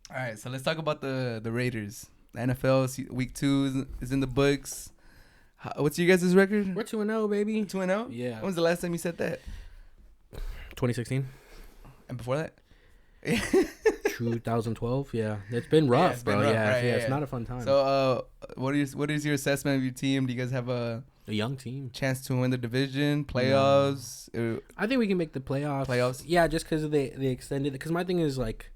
All right, so let's talk about the Raiders. The NFL week 2 is in the books. What's your guys' record? We're 2-0, baby. 2-0? Yeah. When was the last time you said that? 2016. And before that? 2012. Yeah, it's been rough, it's bro. been rough, Yeah, right, it's not a fun time. So, what is your assessment of your team? Do you guys have a young team chance to win the division, playoffs? I think we can make the playoffs. Playoffs? Yeah, just because they extended. Because my thing is like,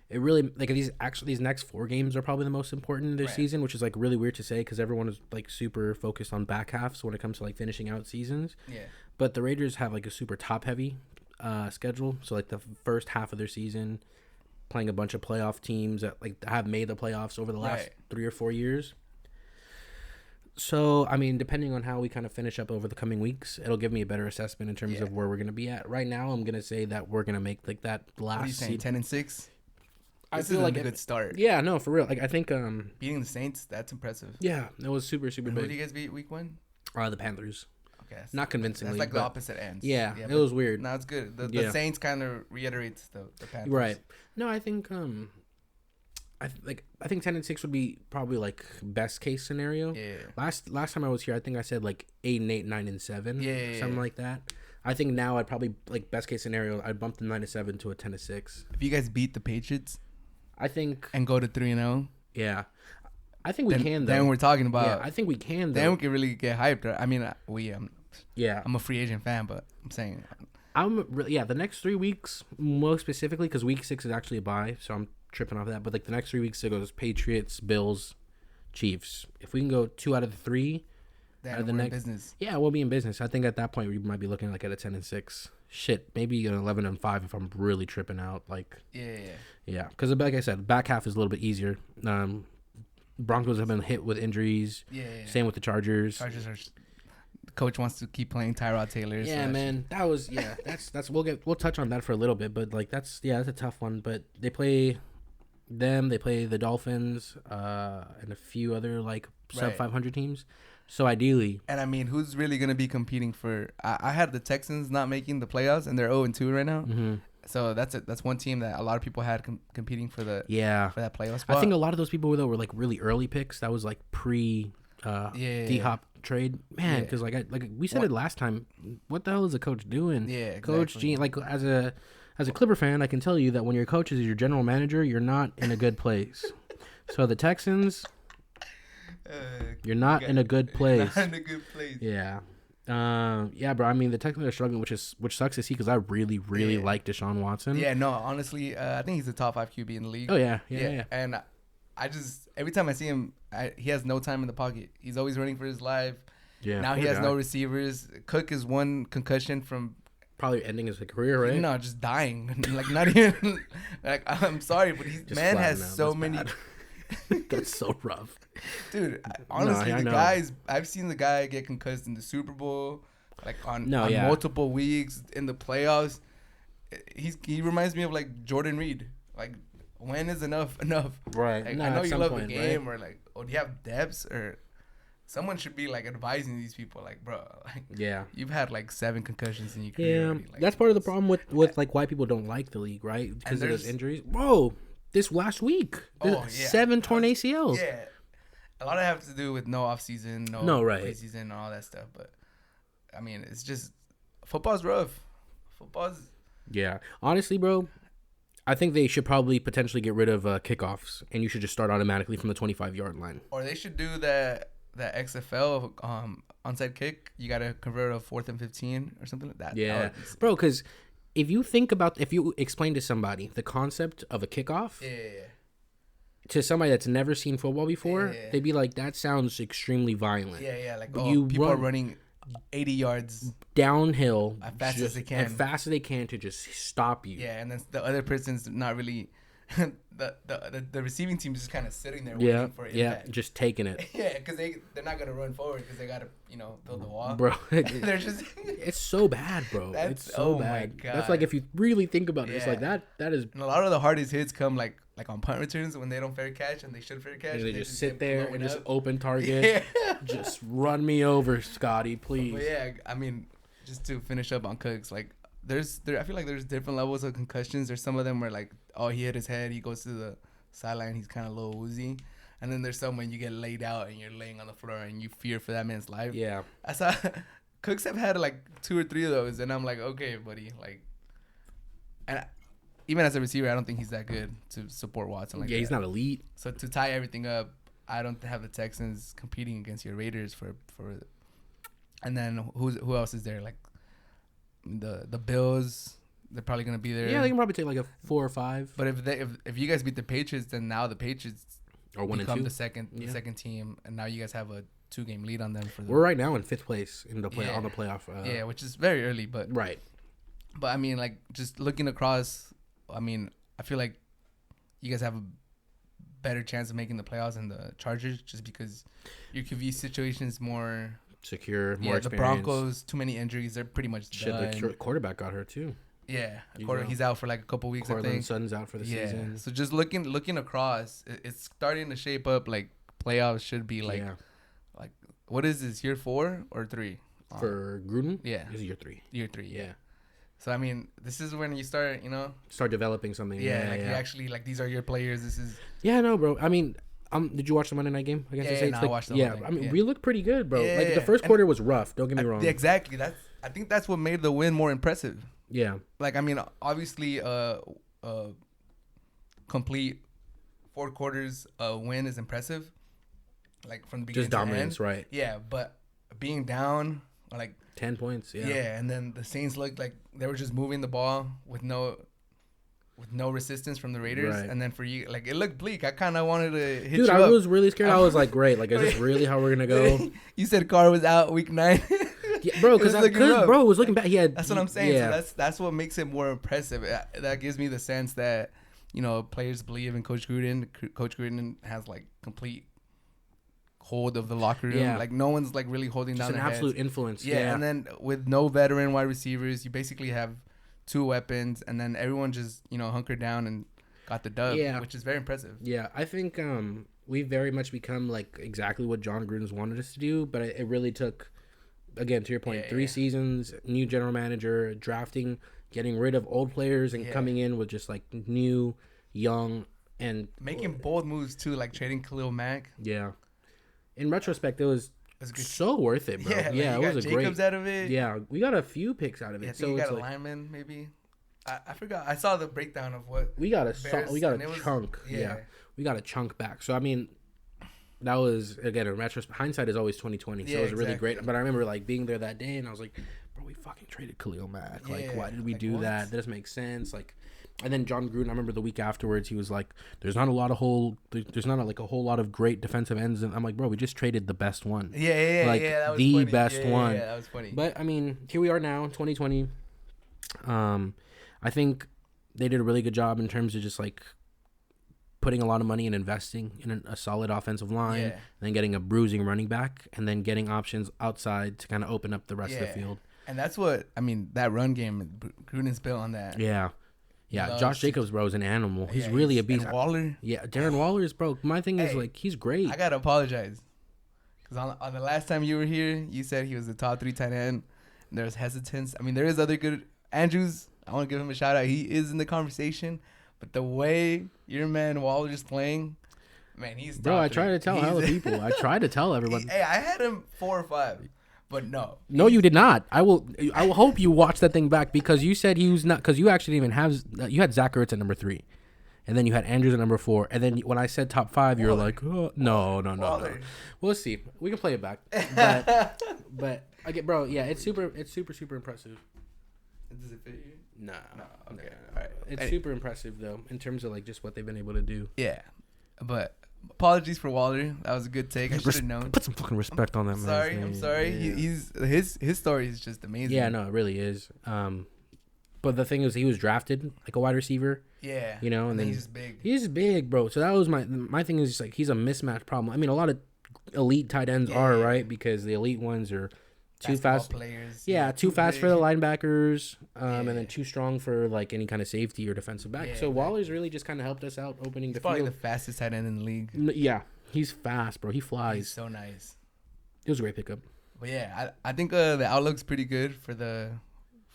it really like these next 4 games are probably the most important this season, which is like really weird to say because everyone is like super focused on back halves when it comes to like finishing out seasons. Yeah. But the Raiders have like a super top heavy schedule. So like the first half of their season, playing a bunch of playoff teams that like have made the playoffs over the last 3 or 4 years. So, I mean, depending on how we kind of finish up over the coming weeks, it'll give me a better assessment in terms of where we're going to be at. Right now, I'm going to say that we're going to make like that last. What are you saying? 10-6. I This feel is like a good start. Yeah, no, for real. Like I think beating the Saints, that's impressive. Yeah, it was super and big. Who did you guys beat week 1? The Panthers. Okay, not convincingly. That's like the opposite ends. Yeah, it was weird. No, it's good. The Saints kind of reiterates the Panthers. Right. No, I think I think 10-6 would be probably like best case scenario. Yeah. Last time I was here, I think I said like 8-8, 9-7. Yeah. Something like that. I think now I'd probably like best case scenario, I'd bump the 9-7 to a 10-6. If you guys beat the Patriots, I think, and go to 3-0. Yeah, I think we can. Though. Then we're talking about. Yeah, I think we can. Though. Then we can really get hyped. I mean, yeah, I'm a free agent fan, but I'm saying. The next 3 weeks, most specifically, because week 6 is actually a bye, so I'm tripping off that. But like the next 3 weeks, it goes Patriots, Bills, Chiefs. If we can go 2 out of the 3, then we're in business. Yeah, we'll be in business. I think at that point we might be looking like at a 10-6. Shit, maybe an 11-5 if I'm really tripping out. Like yeah. Because like I said, back half is a little bit easier. Broncos have been hit with injuries. Yeah. Same with the Chargers. The coach wants to keep playing Tyrod Taylor. Yeah, man, that was that's we'll touch on that for a little bit, but like that's a tough one. But they play the Dolphins, and a few other like sub 500 teams. So ideally, and I mean, who's really gonna be competing for? I had the Texans not making the playoffs, and they're 0-2 right now. Mm-hmm. So that's one team that a lot of people had competing for the for that playoff spot. I think a lot of those people were like really early picks. That was like pre D-Hop trade, man. Because like we said it last time. What the hell is the coach doing? Yeah, exactly. Coach Gene. Like as a Clipper fan, I can tell you that when your coach is your general manager, you're not in a good place. So the Texans. You're not in a good place. Not in a good place. Yeah. Yeah, bro. I mean, the Texans are struggling, which sucks to see because I really like Deshaun Watson. Yeah, no, honestly, I think he's the top 5 QB in the league. Oh yeah. And I just every time I see him, he has no time in the pocket. He's always running for his life. Yeah. Now he has no receivers. Cook is one concussion from probably ending his career, right? No, just dying. Like not even. Like I'm sorry, but man has so many. That's so rough, dude. Honestly, I've seen the guy get concussed in the Super Bowl, like on multiple weeks in the playoffs. He reminds me of like Jordan Reed. Like, when is enough? Right. Like, I know you love the game, right? Or like, do you have depths? Or someone should be like advising these people, like, bro, like, you've had like 7 concussions in your career. Yeah, already. Like, that's part of the problem with like why people don't like the league, right? Because of those injuries, bro. This last week, 7 torn ACLs. Yeah, a lot of it has to do with no off season, no preseason, and all that stuff. But I mean, it's just football's rough. Yeah, honestly, bro, I think they should probably potentially get rid of kickoffs, and you should just start automatically from the 25-yard line. Or they should do that XFL onside kick. You gotta convert a 4th and 15 or something like that. Yeah, bro, because. If you explain to somebody the concept of a kickoff to somebody that's never seen football before, they'd be like, that sounds extremely violent. Yeah. Like, people are running 80 yards downhill as fast as they can to just stop you. Yeah, and then the other person's not really... the receiving team is just kind of sitting there waiting for impact. Yeah, just taking it. Yeah, because they're not gonna run forward because they gotta build the wall, bro. They're just it's so bad, bro. It's so bad. My God. That's like if you really think about it, it's like that is. And a lot of the hardest hits come like on punt returns when they don't fair catch and they should fair catch. And they just sit there and just open target. Just run me over, Scotty, please. But yeah, I mean, just to finish up on Cooks, like I feel like there's different levels of concussions. There's some of them where like, oh, he hit his head, he goes to the sideline, he's kind of a little woozy. And then there's some when you get laid out and you're laying on the floor and you fear for that man's life. Yeah. I saw Cooks have had like 2 or 3 of those, and I'm like, okay, buddy, like, and even as a receiver, I don't think he's that good to support Watson. Like, he's not elite. So to tie everything up, I don't have the Texans competing against your Raiders for. And then who else is there? Like the Bills, they're probably gonna be there. Yeah, they can probably take like a 4 or 5. But if you guys beat the Patriots, then now the Patriots are 1 and 2, the second team, and now you guys have a 2-game lead on them. We're right now in 5th place in the on the playoff. Yeah, which is very early, but right. But I mean, like, just looking across, I mean, I feel like you guys have a better chance of making the playoffs than the Chargers, just because your QB situation is more secure, more experience. The Broncos, too many injuries, they're pretty much done. The quarterback got hurt too. Yeah, he's out for like a couple weeks. Cortland Sutton's out for the season. So just looking across, it's starting to shape up. Like playoffs should be like, like what is this, year 4 or 3 for Gruden? Yeah, this is year 3. Year 3, yeah. So I mean, this is when you start developing something. You actually like these are your players. This is. Yeah, no, bro. I mean, did you watch the Monday night game against the Saints? I watched the whole thing. I mean, we looked pretty good, bro. Like the first quarter was rough. Don't get me wrong. Exactly. I think that's what made the win more impressive. Yeah. Like, I mean, obviously, complete 4 quarters win is impressive. Like from the beginning just dominance, right? Yeah, but being down like 10 points, yeah, and then the Saints looked like they were just moving the ball with no resistance from the Raiders, right. And then for you, like, it looked bleak. I kind of wanted to hit Dude, you I up. was really scared. I was like, great, like, is this really how we're gonna go? You said Carr was out week 9. Yeah, bro, because bro it was looking bad. That's what I'm saying. Yeah. So that's what makes it more impressive. That gives me the sense that, you know, players believe in Coach Gruden. Coach Gruden has like complete hold of the locker room. Yeah. Like no one's like really holding just down an their absolute heads. Influence. Yeah, and then with no veteran wide receivers, you basically have 2 weapons, and then everyone just, you know, hunkered down and got the dub, which is very impressive. Yeah, I think we've very much become like exactly what John Gruden's wanted us to do, but it really took, again, to your point, 3 seasons, new general manager, drafting, getting rid of old players, and coming in with just like new, young, and making bold moves too, like trading Khalil Mack. Yeah. In retrospect, it was so worth it, bro. Yeah, like it was a Jacobs great. Out of it. Yeah, we got a few picks out of it. Yeah, so you got it's a lineman, maybe. I forgot. I saw the breakdown of what we got. We got a chunk. Yeah, we got a chunk back. So I mean, that was, again, in retrospect. Hindsight is always 2020. So it was really great. But I remember like being there that day, and I was like, bro, we fucking traded Khalil Mack. Like, why did we do that? That doesn't make sense. Like. And then John Gruden, I remember the week afterwards, he was like, there's not a whole lot of great defensive ends. And I'm like, bro, we just traded the best one. Like, that was the funny. best one. Yeah, that was funny. But, I mean, here we are now, 2020. I think they did a really good job in terms of just, like, putting a lot of money and investing in a solid offensive line, and then getting a bruising running back, and then getting options outside to kind of open up the rest of the field. And that's what, I mean, that run game, Gruden's built on that. Yeah. Yeah, Josh Jacobs, bro, is an animal. He's really a beast. And Waller. Yeah, Darren Waller is, bro. My thing is, like, he's great. I got to apologize. Because on the last time you were here, you said he was the top 3 tight end. And there was hesitance. I mean, there is other good. Andrews, I want to give him a shout out. He is in the conversation. But the way your man Waller is playing, man, he's bro, I try to tell hella people. I try to tell everyone. Hey, I had him 4 or 5. But no. No, you did not. I will hope you watch that thing back, because you said he was not, because you actually didn't even have, you had Zach Ertz at number 3. And then you had Andrews at number 4. And then when I said top 5, you were like, oh, no. We'll see. We can play it back. But I get, bro, yeah, it's super impressive. Does it fit you? No. Okay. All right. It's super impressive, though, in terms of like just what they've been able to do. Yeah. But apologies for Waller. That was a good take. I should have known. Put some fucking respect on that man. I'm sorry. Yeah. His story is just amazing. Yeah, no, it really is. But the thing is, he was drafted like a wide receiver. Yeah. You know, and then he's big. He's big, bro. So that was my thing is just like he's a mismatch problem. I mean, a lot of elite tight ends are, right, because the elite ones are too fast players. Yeah, too fast for the linebackers, and then too strong for like any kind of safety or defensive back. So Waller's really just kind of helped us out opening the probably field. The fastest tight end in the league. Yeah, he's fast, bro. He flies. He's so nice. It was a great pickup. But yeah, I think the outlook's pretty good for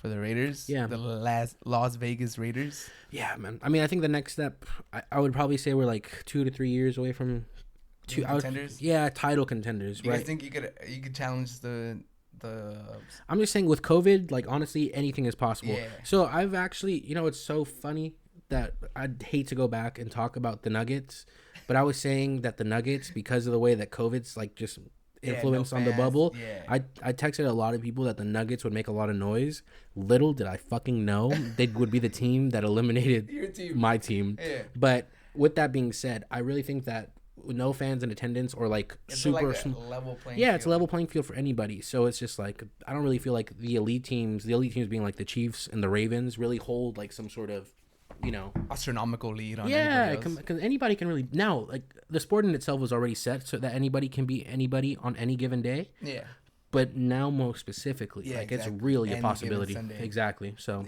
for the Raiders. Yeah. The Las Vegas Raiders. Yeah, man. I mean, I think the next step, I would probably say we're like 2 to 3 years away from contenders. Title contenders. You guys think you could challenge the? I'm just saying with COVID, like honestly, anything is possible. Yeah. So I've actually, it's so funny that I'd hate to go back and talk about the Nuggets, but I was saying that the Nuggets, because of the way that COVID's like just influence on the bubble, I texted a lot of people that the Nuggets would make a lot of noise. Little did I fucking know they would be the team that eliminated my team. Yeah. But with that being said, I really think that with no fans in attendance or like it's super like a level playing field. It's a level playing field for anybody. So it's just like I don't really feel like the elite teams being like the Chiefs and the Ravens really hold like some sort of astronomical lead on because anybody can really now, like the sport in itself was already set so that anybody can be anybody on any given day. Yeah. But now more specifically, exactly. It's really a possibility. Exactly. So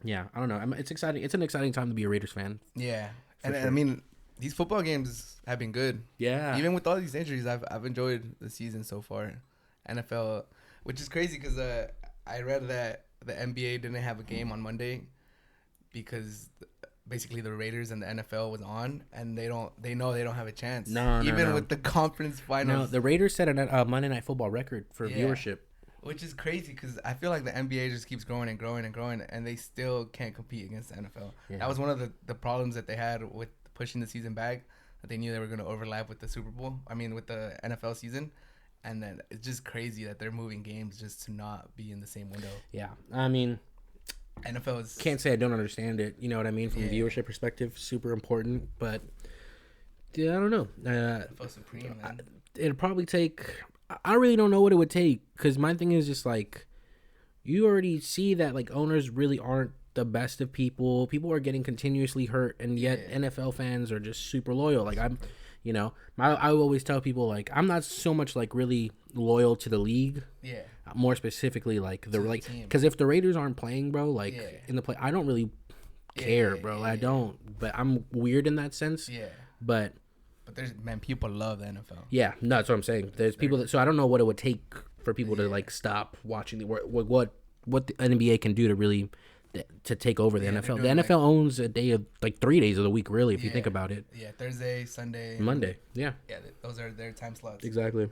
yeah, I don't know. It's exciting. It's an exciting time to be a Raiders fan. Yeah. And I mean, these football games have been good. Yeah. Even with all these injuries, I've enjoyed the season so far. NFL, which is crazy because I read that the NBA didn't have a game on Monday because basically the Raiders and the NFL was on, and they know they don't have a chance. No. With the conference finals. No, the Raiders set a Monday Night Football record for viewership. Which is crazy because I feel like the NBA just keeps growing and growing and growing, and they still can't compete against the NFL. Yeah. That was one of the problems that they had with pushing the season back, that they knew they were going to overlap with the Super Bowl. I mean, with the NFL season. And then it's just crazy that they're moving games just to not be in the same window. Yeah. I mean, NFL is... Can't say I don't understand it. You know what I mean? From a viewership perspective, super important. But, yeah, I don't know. NFL Supreme, man. It'd probably take... I really don't know what it would take. Because my thing is just like... You already see that like owners really aren't the best of people. People are getting continuously hurt. And yet NFL fans are just super loyal. Like I'm... I always tell people, like, I'm not so much, like, really loyal to the league. Yeah. More specifically, like, because if the Raiders aren't playing, bro, like, in the play, I don't really care, bro. I don't. But I'm weird in that sense. Yeah. But there's, man, people love the NFL. Yeah. No, that's what I'm saying. There's people that, so I don't know what it would take for people to, like, stop watching what the NBA can do to really... to take over the NFL. The NFL owns a day of 3 days of the week, really, if you think about it. Yeah, Thursday, Sunday, Monday. Yeah. Yeah, those are their time slots. Exactly.